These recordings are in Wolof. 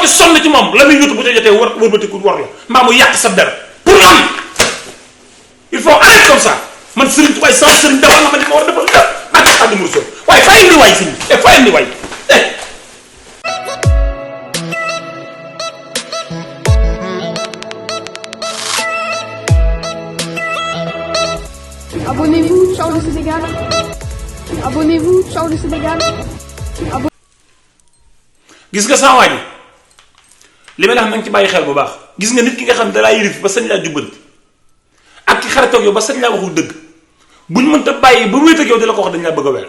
ci sonn ci moom la muy yóotu bu ca jotee wërbatiku war la mbaa mu yàq sa der pour lan il faut arrêter comme ça man Serigne Touba sama Serigne defal na ma li ma war a defal lépp maa ngi àddu Mourou waaye fayal ni waay Serigne fayal ni waay Abonnez-vous, ciao le Sénégal. Abonnez-vous, ciao le Sénégal. gis nga saa waay li ma la xam na nga ci bàyyi xel bu baax gis nga nit ki nga xam ne dalaa yërif ba sañ laa jubbanti ak ki xaritoog yow ba sañ laa waxul dëgg buñ mënta bàyyi ba wéet ak yow di la ko wax dañ laa bëgg a weer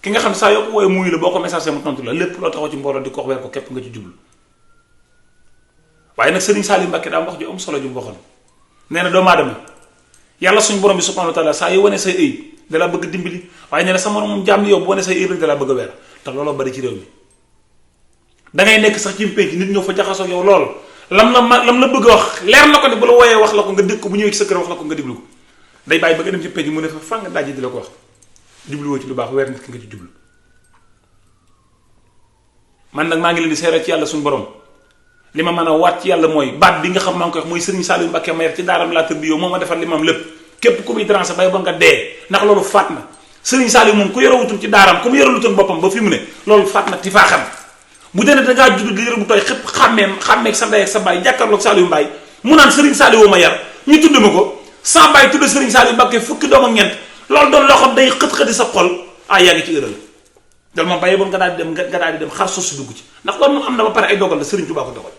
ki nga xam saa yoo ko wooye muyu la boo ko message mu tontu la lépp loo taxaw ci mbooloo di ko wax weer ko képp nga ci jublu waaye nag Serigne Saliou Mbacké daa wax ju am solo ju mu waxoon nee na doomu aadama yàlla suñ borom bi subhanahu wa taala saa yu wane say ëy dalaa bëgg dimbali waaye nee na sa morom moom jàmm yow bu wane say ëy rek dalaa bëgg a weer te looloo bari ci réew mi da ngay nekk sax ci pénc nit ñëw fa jaxasoo yow lool lam la bëgg a wax leer na ko ne bu la wooyee wax la ko nga dégg ko bu ñëwee ci sa kër wax la ko nga déglu ko day bàyyi ba nga dem ci pénc mu ne fa fàng dajji di la ko wax jubluwoo ci lu baax weer nit ki nga ci jublu man nag maa ngi leen di seere ci yàlla suñu borom li ma mën a waat ci yàlla mooy baat bi nga xam maa ngi koy wax mooy Serigne Saliou Mbacké ma yar ci daaram laa tër bi yow moo ma defal li ma am lépp képp ku muy déranger bay ba nga dee ndax loolu faat na Serigne Saliou moom ku yorawutoon ci daaram ku mu yoralutoon boppam ba fi mu ne loolu faat na ti faa xam bu dee da ngaa judd di yër bu tooy xëpp xàmmee sa ndey ak sa baay jàkkaarloog Saliou Mbaye mu naan Serigne Saliou ma yar ñu tudd ma ko sa baay tudd Serigne Saliou Mbacké fukki doom ak ñeent loolu doon loo xam day xët-xëti sa xol yaa ngi ci erreur dal moom bàyyi boon nga daal di dem xar sos si dugg ci ndax loolu moom am na ba pare ay dogal la Serigne Touba ko dogal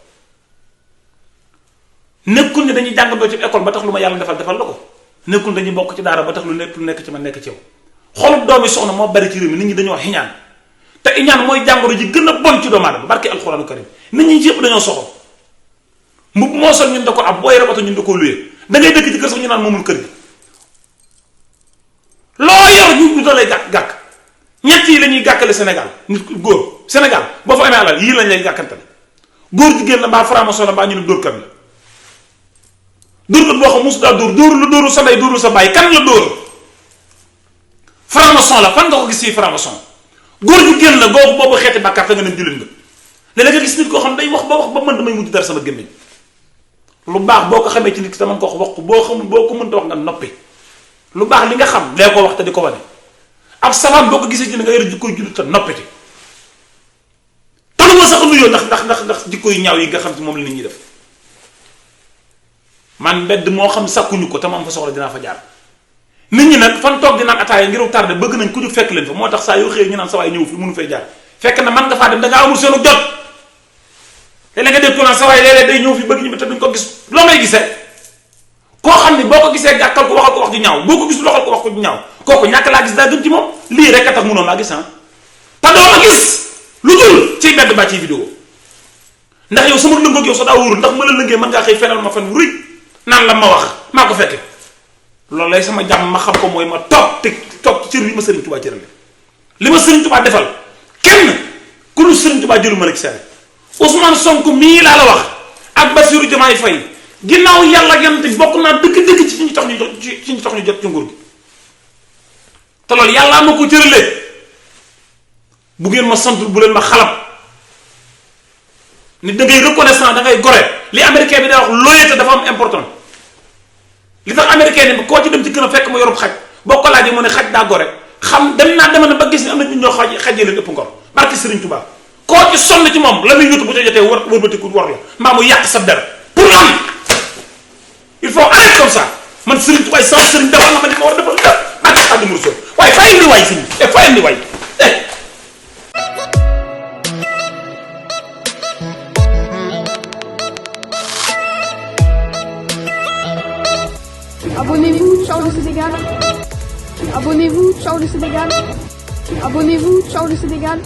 nekkul ne dañuy jàngandoo ci école ba tax lu ma yàlla defal la ko nekkul dañuy bokk ci daara ba tax lu nekk ci ma nekk ci yow xolub doomi soxna moo bari ci réew mi nit ñi dañoo xiñaan te iñaan mooy jàngoro ji gën a bon ci doomu aadama barke alxuraanu karim nit ñi yëpp dañoo soxo mbubb moo sol ñun da ko ab booy rabato ñun da koo luyee da ngay dëkk ci kër sax ñu naan moomul kër gi loo yor ñu da lay gàkk ñett yi la ñuy gàkkale Sénégal nit góor Sénégal boo fa amee alal yii lañ lay gàkkantale góor jigéen la mbaa franc-maçon la mbaa ñu ne dóorkat la dóorkat boo xam mosu daa dóoru sa ndey dóoru sa bàyyi kan la dóor franc-maçon la fan nga ko gis fii franc-maçon góor jigéen la boobu xeeti bàkkaar te nga ne jullit nga léeg-léeg nga gis nit koo xam day wax ba mën damay mujj dara sama gémmiñ lu baax boo ko xamee ci nit ki te mën ko wax ko boo xamul boo ko mënta wax nga noppi lu baax li nga xam lee ko wax te di ko wane ab salaam boo ko gisee ci ne nga yor jikkoy jullit te noppi ci taluma sax nuyoo ndax jikko yu ñaaw yi nga xam ci moom la nit ñi def man mbedd moo xam sàkkuñu ko te ma am fa soxla dinaa fa jaar nit ñi nag fan toog di naan ataaya ngir tardé bëgg nañ ku ñu fekk leen fa moo tax saa yoo xëyee ñu naan sa waay ñëw fi mënu fay jaar fekk na man nga faa dem da ngaa amul seenu jot léeg-léeg nga dégg ko naan sa waay léeg-léeg day ñëw fi bëgg ñu te duñ ko gis loo may gisee koo xam ni boo ko gisee gàkkal ko waxal ko wax ju ñaaw boo ko gis loxal ko wax ko ju ñaaw kooku ñàkk laa gis daa gën ci moom lii rek a tax mënoo maa gis te doo ma gis lu dul ciy bedd ba ci vidéo ndax yow sama lëngoog yow sa daa wóorul ndax ma la lëngee mën ngaa xëy fenal ma fen wu rëy naan la ma wax maa ko fekke loolu lay sama jàmm ma xam ko mooy ma toog ci cër li ma Serigne Touba cërale li ma Serigne Touba defal kenn ku lu Serigne Touba jëlu mën a seere Ousmane Sonko mii laa la wax ak Bassirou Diomaye Faye ginnaaw yàlla ak yonent bi bokk naa dëgg-dëgg ci ñu tax ñu jot ci nguur gi te loolu yàllaa ma ko cëralee bu ngeen ma santul bu leen ma xalab nit da ngay reconnaissant da ngay gore li américain bi day wax loyauté dafa am important li tax américain ni koo ci dem ci gën a fekk ma yorub xaj boo ko laajee mu ne xaj daa gore xam dem naa dema na ba gis ni am na nit ñoo xajee leen ëpp ngor barki Serigne Touba koo ci sonn ci moom la muy yóotu bu ca jotee wërbatiku war la mbaa mu yàq sa der pour lan il faut arrêter comme ça man Serigne Touba sama Serigne defal na ma li ma war a defal lépp maa ngi àddu Mourou waaye fayal ni waay Serigne fayal ni waay Abonnez-vous, ciao le Sénégal. Abonnez-vous, ciao le Sénégal. Abonnez-vous, ciao le Sénégal.